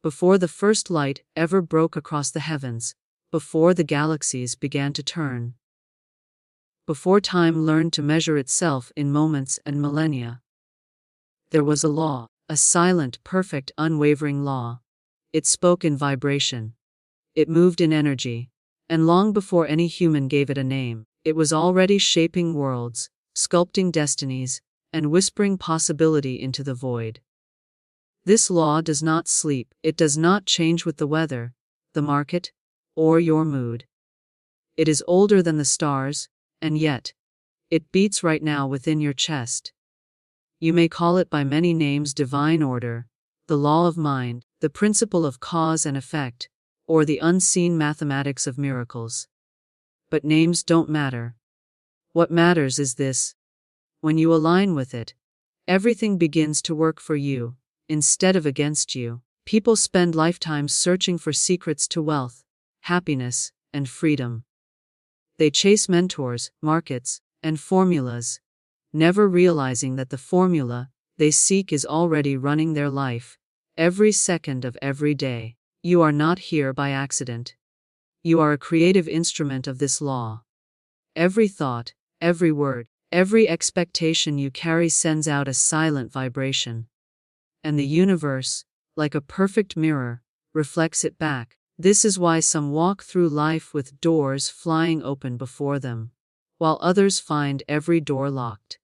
before the first light ever broke across the heavens, before the galaxies began to turn, before time learned to measure itself in moments and millennia. There was a law, a silent, perfect, unwavering law. It spoke in vibration. It moved in energy. And long before any human gave it a name, it was already shaping worlds, sculpting destinies, and whispering possibility into the void. This law does not sleep. It does not change with the weather, the market, or your mood. It is older than the stars, and yet, it beats right now within your chest. You may call it by many names: divine order, the law of mind, the principle of cause and effect, or the unseen mathematics of miracles. But names don't matter. What matters is this: when you align with it, everything begins to work for you, instead of against you. People spend lifetimes searching for secrets to wealth, happiness, and freedom. They chase mentors, markets, and formulas, never realizing that the formula they seek is already running their life, every second of every day. You are not here by accident. You are a creative instrument of this law. Every thought, every word, every expectation you carry sends out a silent vibration. And the universe, like a perfect mirror, reflects it back. This is why some walk through life with doors flying open before them, while others find every door locked.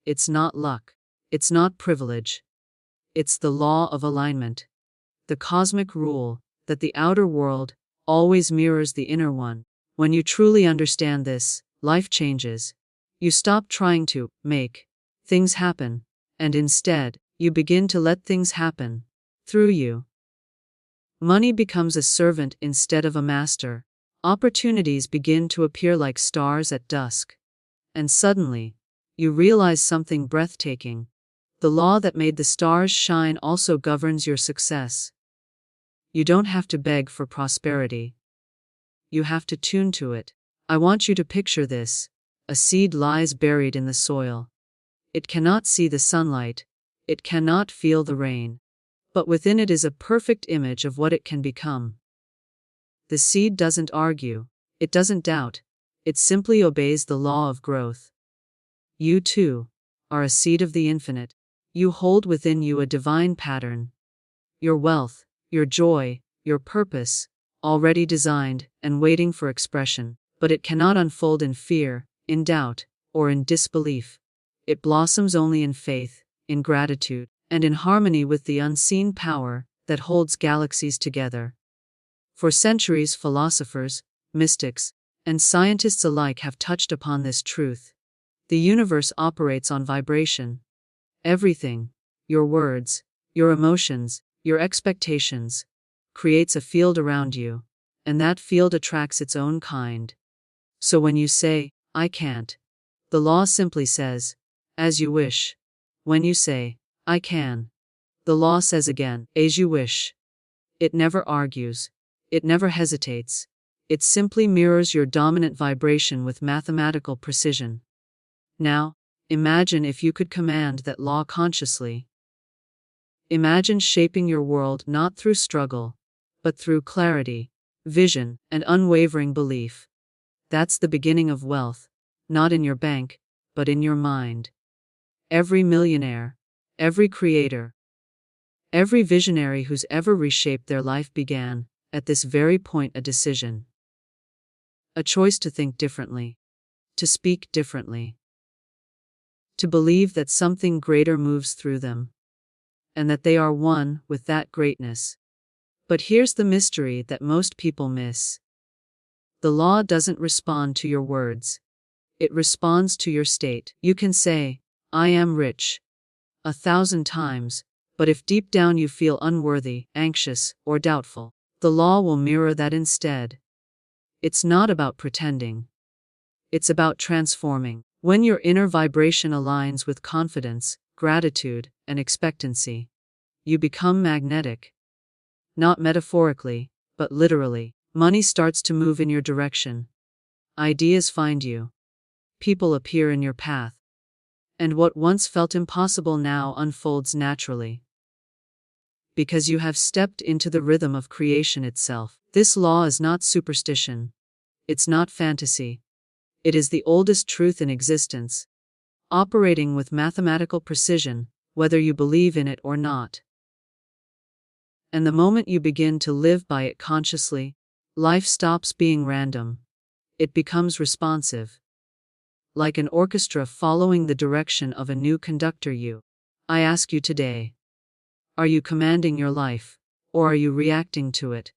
It's not luck. It's not privilege. It's the law of alignment. The cosmic rule that the outer world always mirrors the inner one. When you truly understand this, life changes. You stop trying to make things happen, and instead, you begin to let things happen through you. Money becomes a servant instead of a master. Opportunities begin to appear like stars at dusk. And suddenly, you realize something breathtaking. The law that made the stars shine also governs your success. You don't have to beg for prosperity. You have to tune to it. I want you to picture this. A seed lies buried in the soil. It cannot see the sunlight. It cannot feel the rain. But within it is a perfect image of what it can become. The seed doesn't argue. It doesn't doubt. It simply obeys the law of growth. You too are a seed of the infinite. You hold within you a divine pattern. Your wealth, your joy, your purpose, already designed and waiting for expression, but it cannot unfold in fear, in doubt, or in disbelief. It blossoms only in faith, in gratitude, and in harmony with the unseen power that holds galaxies together. For centuries, philosophers, mystics, and scientists alike have touched upon this truth. The universe operates on vibration. Everything, your words, your emotions, your expectations, creates a field around you, and that field attracts its own kind. So when you say, "I can't," the law simply says, "As you wish." When you say, "I can," the law says again, "As you wish." It never argues. It never hesitates. It simply mirrors your dominant vibration with mathematical precision. Now, imagine if you could command that law consciously. Imagine shaping your world not through struggle, but through clarity, vision, and unwavering belief. That's the beginning of wealth, not in your bank, but in your mind. Every millionaire, every creator, every visionary who's ever reshaped their life began, at this very point, a decision. A choice to think differently, to speak differently, to believe that something greater moves through them, and that they are one with that greatness. But here's the mystery that most people miss. The law doesn't respond to your words. It responds to your state. You can say, "I am rich," 1,000 times, but if deep down you feel unworthy, anxious, or doubtful, the law will mirror that instead. It's not about pretending. It's about transforming. When your inner vibration aligns with confidence, gratitude, and expectancy, you become magnetic. Not metaphorically, but literally. Money starts to move in your direction. Ideas find you. People appear in your path. And what once felt impossible now unfolds naturally. Because you have stepped into the rhythm of creation itself. This law is not superstition. It's not fantasy. It is the oldest truth in existence, operating with mathematical precision, whether you believe in it or not. And the moment you begin to live by it consciously, life stops being random. It becomes responsive. Like an orchestra following the direction of a new conductor. I ask you today, are you commanding your life, or are you reacting to it?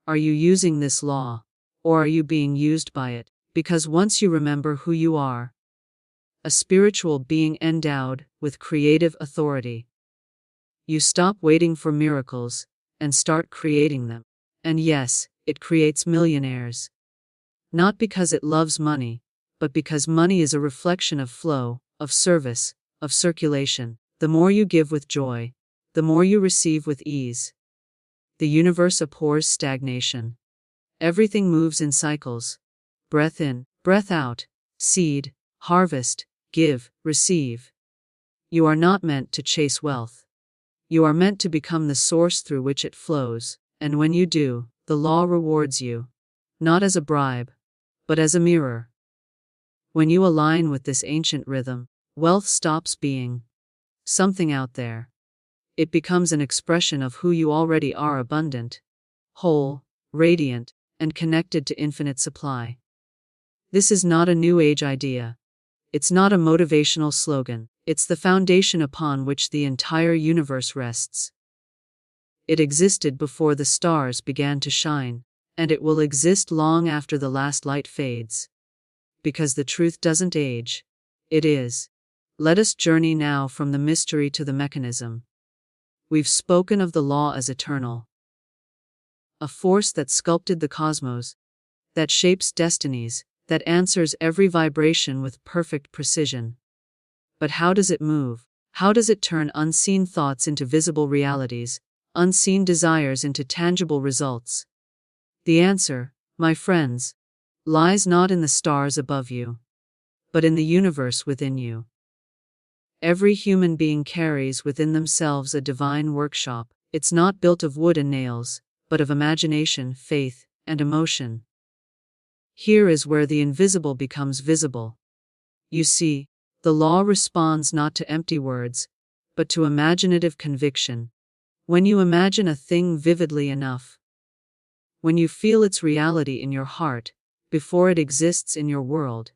Are you using this law, or are you being used by it? Because once you remember who you are, a spiritual being endowed with creative authority, you stop waiting for miracles and start creating them. And yes, it creates millionaires. Not because it loves money, but because money is a reflection of flow, of service, of circulation. The more you give with joy, the more you receive with ease. The universe abhors stagnation. Everything moves in cycles. Breath in, breath out, seed, harvest, give, receive. You are not meant to chase wealth. You are meant to become the source through which it flows, and when you do, the law rewards you, not as a bribe, but as a mirror. When you align with this ancient rhythm, wealth stops being something out there. It becomes an expression of who you already are: abundant, whole, radiant, and connected to infinite supply. This is not a new age idea. It's not a motivational slogan. It's the foundation upon which the entire universe rests. It existed before the stars began to shine, and it will exist long after the last light fades. Because the truth doesn't age. It is. Let us journey now from the mystery to the mechanism. We've spoken of the law as eternal, a force that sculpted the cosmos, that shapes destinies, that answers every vibration with perfect precision. But how does it move? How does it turn unseen thoughts into visible realities, unseen desires into tangible results? The answer, my friends, lies not in the stars above you, but in the universe within you. Every human being carries within themselves a divine workshop. It's not built of wood and nails, but of imagination, faith, and emotion. Here is where the invisible becomes visible. You see, the law responds not to empty words, but to imaginative conviction. When you imagine a thing vividly enough, when you feel its reality in your heart, before it exists in your world,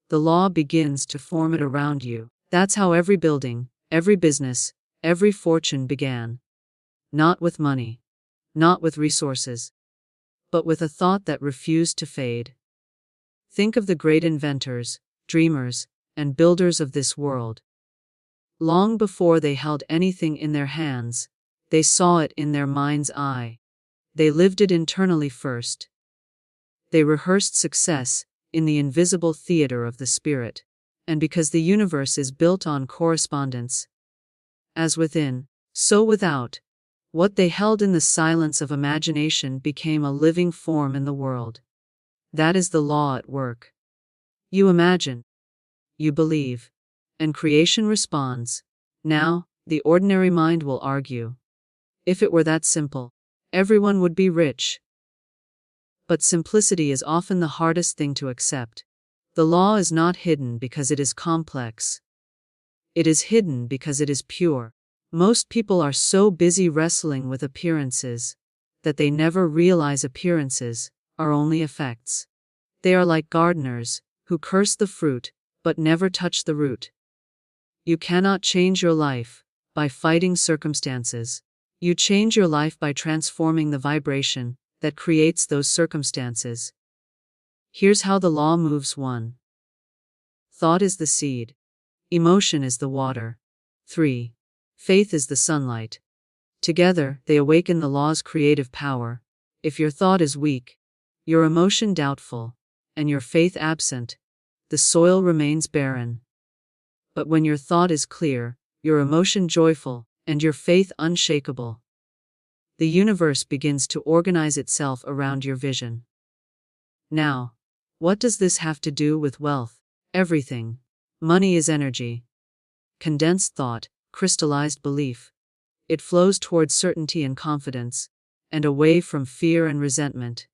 the law begins to form it around you. That's how every building, every business, every fortune began. Not with money, not with resources, but with a thought that refused to fade. Think of the great inventors, dreamers, and builders of this world. Long before they held anything in their hands, they saw it in their mind's eye. They lived it internally first. They rehearsed success in the invisible theater of the spirit. And because the universe is built on correspondence, as within, so without, what they held in the silence of imagination became a living form in the world. That is the law at work. You imagine, you believe, and creation responds. Now, the ordinary mind will argue. If it were that simple, everyone would be rich. But simplicity is often the hardest thing to accept. The law is not hidden because it is complex. It is hidden because it is pure. Most people are so busy wrestling with appearances that they never realize appearances are only effects. They are like gardeners who curse the fruit but never touch the root. You cannot change your life by fighting circumstances. You change your life by transforming the vibration that creates those circumstances. Here's how the law moves. 1. Thought is the seed. Emotion is the water. 3. Faith is the sunlight. Together, they awaken the law's creative power. If your thought is weak, your emotion doubtful, and your faith absent, the soil remains barren. But when your thought is clear, your emotion joyful, and your faith unshakable, the universe begins to organize itself around your vision. Now, what does this have to do with wealth? Everything. Money is energy. Condensed thought, crystallized belief. It flows towards certainty and confidence, and away from fear and resentment.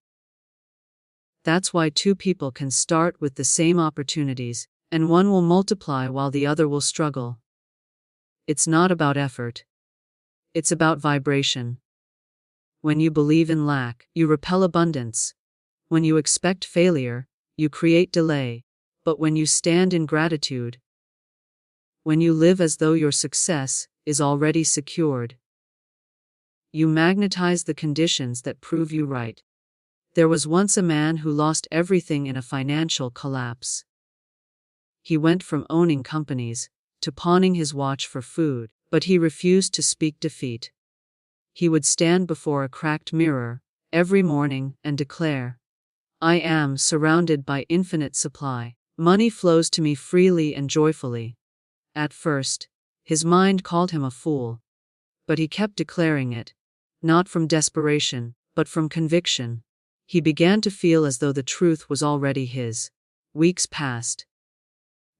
That's why two people can start with the same opportunities, and one will multiply while the other will struggle. It's not about effort. It's about vibration. When you believe in lack, you repel abundance. When you expect failure, you create delay. But when you stand in gratitude, when you live as though your success is already secured, you magnetize the conditions that prove you right. There was once a man who lost everything in a financial collapse. He went from owning companies to pawning his watch for food, but he refused to speak defeat. He would stand before a cracked mirror every morning and declare, "I am surrounded by infinite supply. Money flows to me freely and joyfully." At first, his mind called him a fool, but he kept declaring it, not from desperation, but from conviction. He began to feel as though the truth was already his. Weeks passed.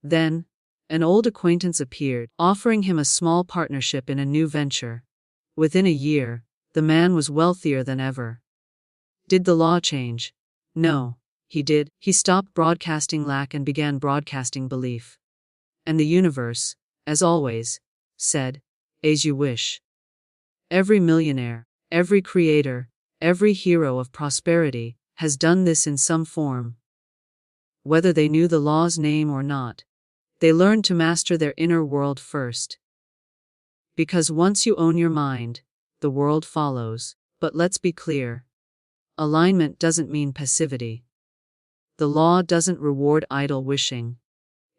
Then, an old acquaintance appeared, offering him a small partnership in a new venture. Within a year, the man was wealthier than ever. Did the law change? No, he did. He stopped broadcasting lack and began broadcasting belief. And the universe, as always, said, "As you wish." Every millionaire, every creator, every hero of prosperity has done this in some form. Whether they knew the law's name or not, they learned to master their inner world first. Because once you own your mind, the world follows. But let's be clear. Alignment doesn't mean passivity. The law doesn't reward idle wishing.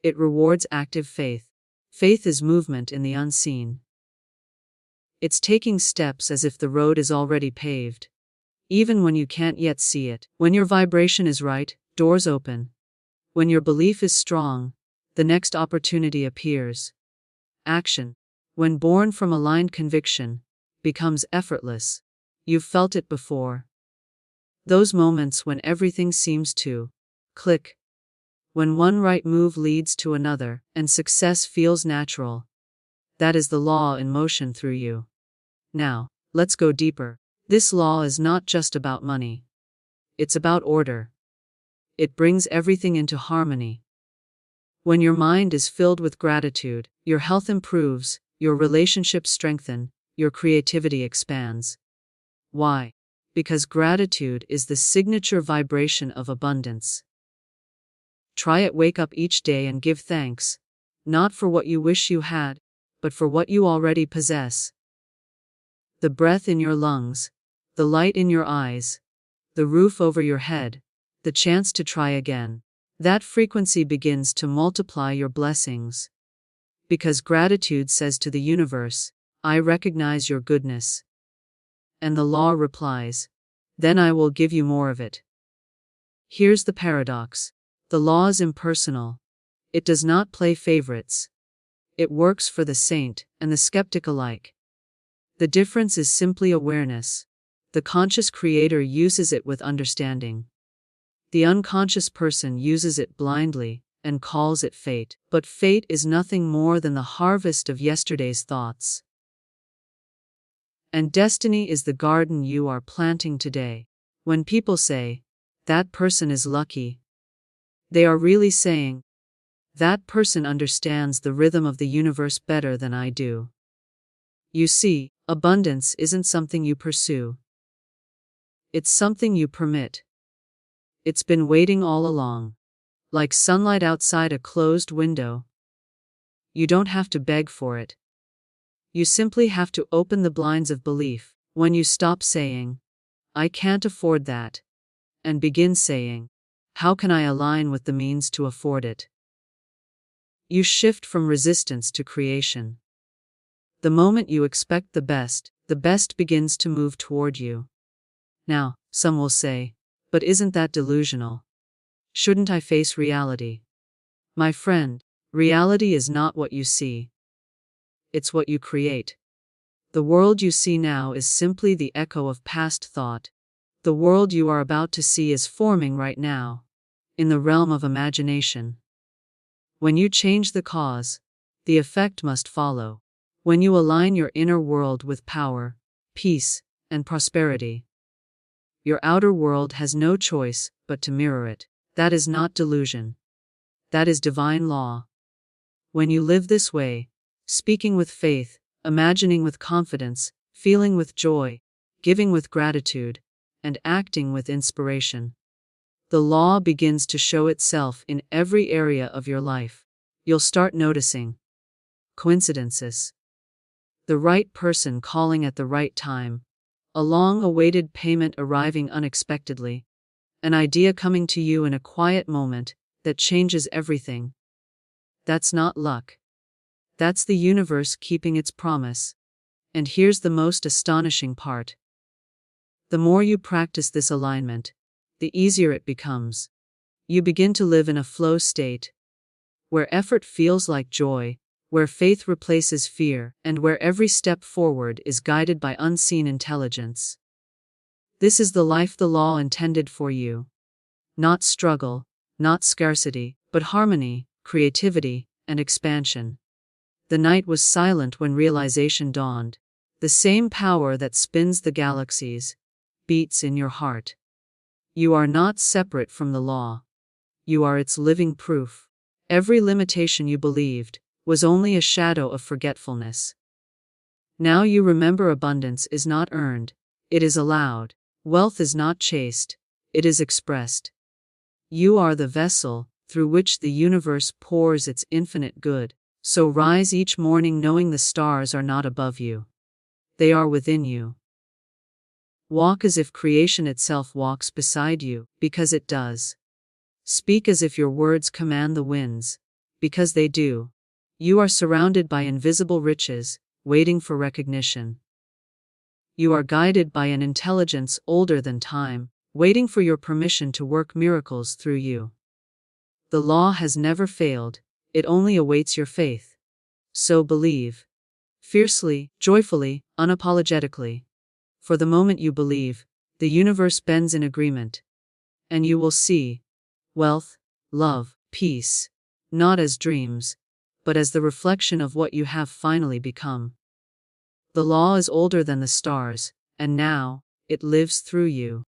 It rewards active faith. Faith is movement in the unseen. It's taking steps as if the road is already paved, even when you can't yet see it. When your vibration is right, doors open. When your belief is strong, the next opportunity appears. Action, when born from aligned conviction, becomes effortless. You've felt it before. Those moments when everything seems to click. When one right move leads to another, and success feels natural. That is the law in motion through you. Now, let's go deeper. This law is not just about money. It's about order. It brings everything into harmony. When your mind is filled with gratitude, your health improves, your relationships strengthen, your creativity expands. Why? Because gratitude is the signature vibration of abundance. Try it. Wake up each day and give thanks, not for what you wish you had, but for what you already possess. The breath in your lungs, the light in your eyes, the roof over your head, the chance to try again. That frequency begins to multiply your blessings. Because gratitude says to the universe, "I recognize your goodness." And the law replies, "Then I will give you more of it." Here's the paradox. The law is impersonal. It does not play favorites. It works for the saint and the skeptic alike. The difference is simply awareness. The conscious creator uses it with understanding. The unconscious person uses it blindly and calls it fate. But fate is nothing more than the harvest of yesterday's thoughts. And destiny is the garden you are planting today. When people say, "That person is lucky," they are really saying, "That person understands the rhythm of the universe better than I do." You see, abundance isn't something you pursue. It's something you permit. It's been waiting all along, like sunlight outside a closed window. You don't have to beg for it. You simply have to open the blinds of belief. When you stop saying, "I can't afford that," and begin saying, "How can I align with the means to afford it?" you shift from resistance to creation. The moment you expect the best begins to move toward you. Now, some will say, "But isn't that delusional? Shouldn't I face reality?" My friend, reality is not what you see. It's what you create. The world you see now is simply the echo of past thought. The world you are about to see is forming right now, in the realm of imagination. When you change the cause, the effect must follow. When you align your inner world with power, peace, and prosperity, your outer world has no choice but to mirror it. That is not delusion. That is divine law. When you live this way, speaking with faith, imagining with confidence, feeling with joy, giving with gratitude, and acting with inspiration, the law begins to show itself in every area of your life. You'll start noticing coincidences, the right person calling at the right time, a long-awaited payment arriving unexpectedly, an idea coming to you in a quiet moment that changes everything. That's not luck. That's the universe keeping its promise. And here's the most astonishing part. The more you practice this alignment, the easier it becomes. You begin to live in a flow state, where effort feels like joy, where faith replaces fear, and where every step forward is guided by unseen intelligence. This is the life the law intended for you. Not struggle, not scarcity, but harmony, creativity, and expansion. The night was silent when realization dawned. The same power that spins the galaxies beats in your heart. You are not separate from the law. You are its living proof. Every limitation you believed was only a shadow of forgetfulness. Now you remember abundance is not earned, it is allowed. Wealth is not chased, it is expressed. You are the vessel through which the universe pours its infinite good. So rise each morning knowing the stars are not above you. They are within you. Walk as if creation itself walks beside you, because it does. Speak as if your words command the winds, because they do. You are surrounded by invisible riches, waiting for recognition. You are guided by an intelligence older than time, waiting for your permission to work miracles through you. The law has never failed, it only awaits your faith. So believe. Fiercely, joyfully, unapologetically. For the moment you believe, the universe bends in agreement. And you will see wealth, love, peace, not as dreams, but as the reflection of what you have finally become. The law is older than the stars, and now, it lives through you.